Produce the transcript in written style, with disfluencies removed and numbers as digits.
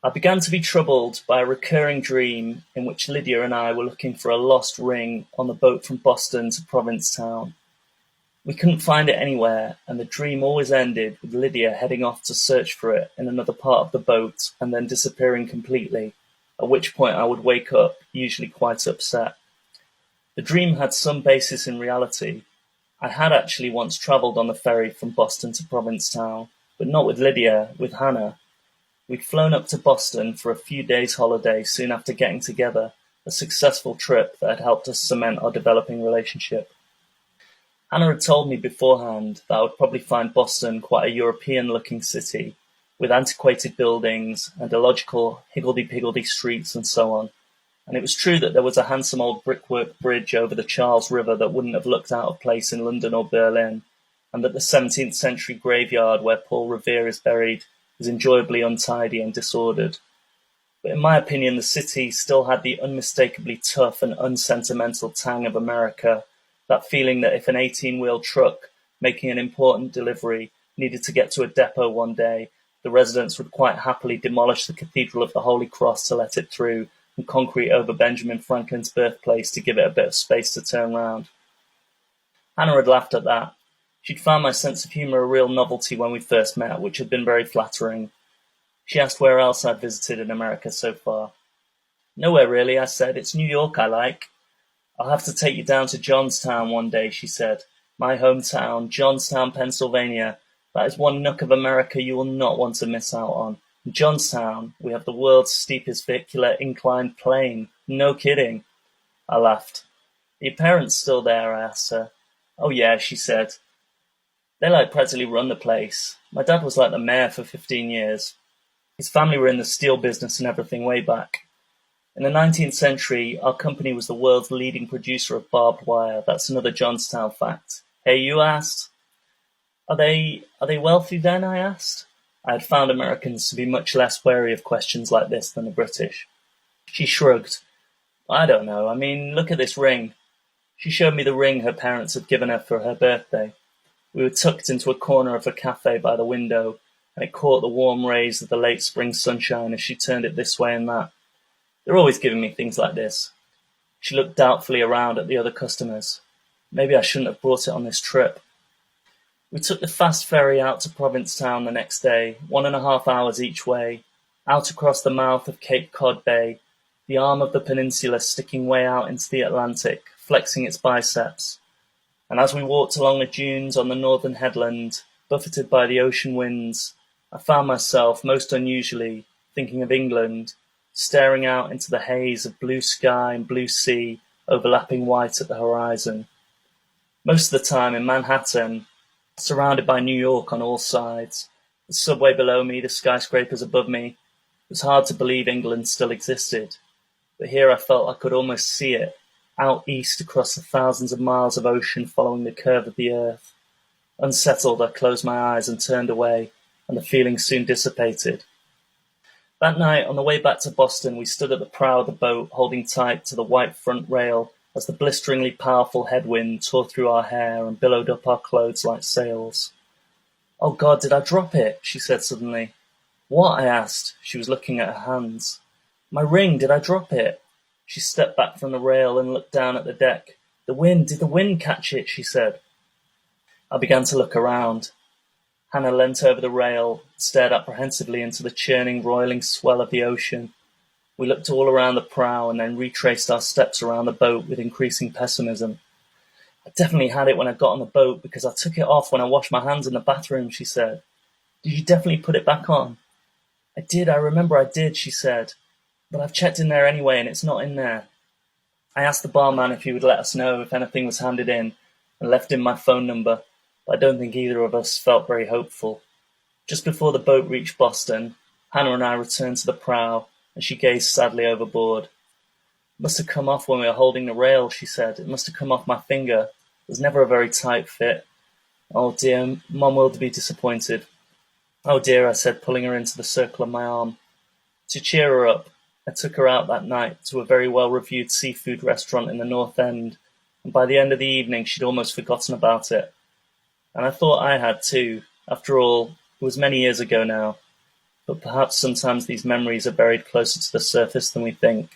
I began to be troubled by a recurring dream in which Lydia and I were looking for a lost ring on the boat from Boston to Provincetown. We couldn't find it anywhere, and the dream always ended with Lydia heading off to search for it in another part of the boat and then disappearing completely, at which point I would wake up, usually quite upset. The dream had some basis in reality. I had actually once travelled on the ferry from Boston to Provincetown, but not with Lydia, with Hannah. We'd flown up to Boston for a few days' holiday soon after getting together, a successful trip that had helped us cement our developing relationship. Hannah had told me beforehand that I would probably find Boston quite a European-looking city, with antiquated buildings and illogical higgledy-piggledy streets and so on, and it was true that there was a handsome old brickwork bridge over the Charles River that wouldn't have looked out of place in London or Berlin, and that the 17th century graveyard where Paul Revere is buried was enjoyably untidy and disordered. But in my opinion, the city still had the unmistakably tough and unsentimental tang of America, that feeling that if an 18-wheel truck making an important delivery needed to get to a depot one day, the residents would quite happily demolish the Cathedral of the Holy Cross to let it through, and concrete over Benjamin Franklin's birthplace to give it a bit of space to turn round. Hannah had laughed at that. She'd found my sense of humour a real novelty when we first met, which had been very flattering. She asked where else I'd visited in America so far. Nowhere really, I said. It's New York I like. I'll have to take you down to Johnstown one day, she said. My hometown, Johnstown, Pennsylvania. That is one nook of America you will not want to miss out on. In Johnstown, we have the world's steepest vehicular inclined plane. No kidding. I laughed. Are your parents still there? I asked her. Oh yeah, she said. They practically run the place. My dad was like the mayor for 15 years. His family were in the steel business and everything way back. In the 19th century, our company was the world's leading producer of barbed wire. That's another Johnstown fact. Hey, you asked? Are they wealthy then? I asked. I had found Americans to be much less wary of questions like this than the British. She shrugged. I don't know. I mean, look at this ring. She showed me the ring her parents had given her for her birthday. We were tucked into a corner of a cafe by the window, and it caught the warm rays of the late spring sunshine as she turned it this way and that. They're always giving me things like this. She looked doubtfully around at the other customers. Maybe I shouldn't have brought it on this trip. We took the fast ferry out to Provincetown the next day, 1.5 hours each way, out across the mouth of Cape Cod Bay, the arm of the peninsula sticking way out into the Atlantic, flexing its biceps. And as we walked along the dunes on the northern headland, buffeted by the ocean winds, I found myself, most unusually, thinking of England, staring out into the haze of blue sky and blue sea overlapping white at the horizon. Most of the time in Manhattan, surrounded by New York on all sides, the subway below me, the skyscrapers above me, it was hard to believe England still existed. But here I felt I could almost see it, out east across the thousands of miles of ocean following the curve of the earth. Unsettled, I closed my eyes and turned away, and the feeling soon dissipated. That night, on the way back to Boston, we stood at the prow of the boat, holding tight to the white front rail as the blisteringly powerful headwind tore through our hair and billowed up our clothes like sails. Oh God, did I drop it? She said suddenly. What? I asked. She was looking at her hands. My ring, did I drop it? She stepped back from the rail and looked down at the deck. Did the wind catch it? She said. I began to look around. Hannah leant over the rail, stared apprehensively into the churning, roiling swell of the ocean. We looked all around the prow and then retraced our steps around the boat with increasing pessimism. I definitely had it when I got on the boat because I took it off when I washed my hands in the bathroom, she said. Did you definitely put it back on? I remember I did, she said. But I've checked in there anyway and it's not in there. I asked the barman if he would let us know if anything was handed in and left him my phone number, but I don't think either of us felt very hopeful. Just before the boat reached Boston, Hannah and I returned to the prow and she gazed sadly overboard. It must have come off when we were holding the rail, she said. It must have come off my finger. It was never a very tight fit. Oh dear, Mum will be disappointed. Oh dear, I said, pulling her into the circle of my arm. To cheer her up, I took her out that night to a very well-reviewed seafood restaurant in the North End, and by the end of the evening she'd almost forgotten about it. And I thought I had too. After all, it was many years ago now. but perhaps sometimes these memories are buried closer to the surface than we think.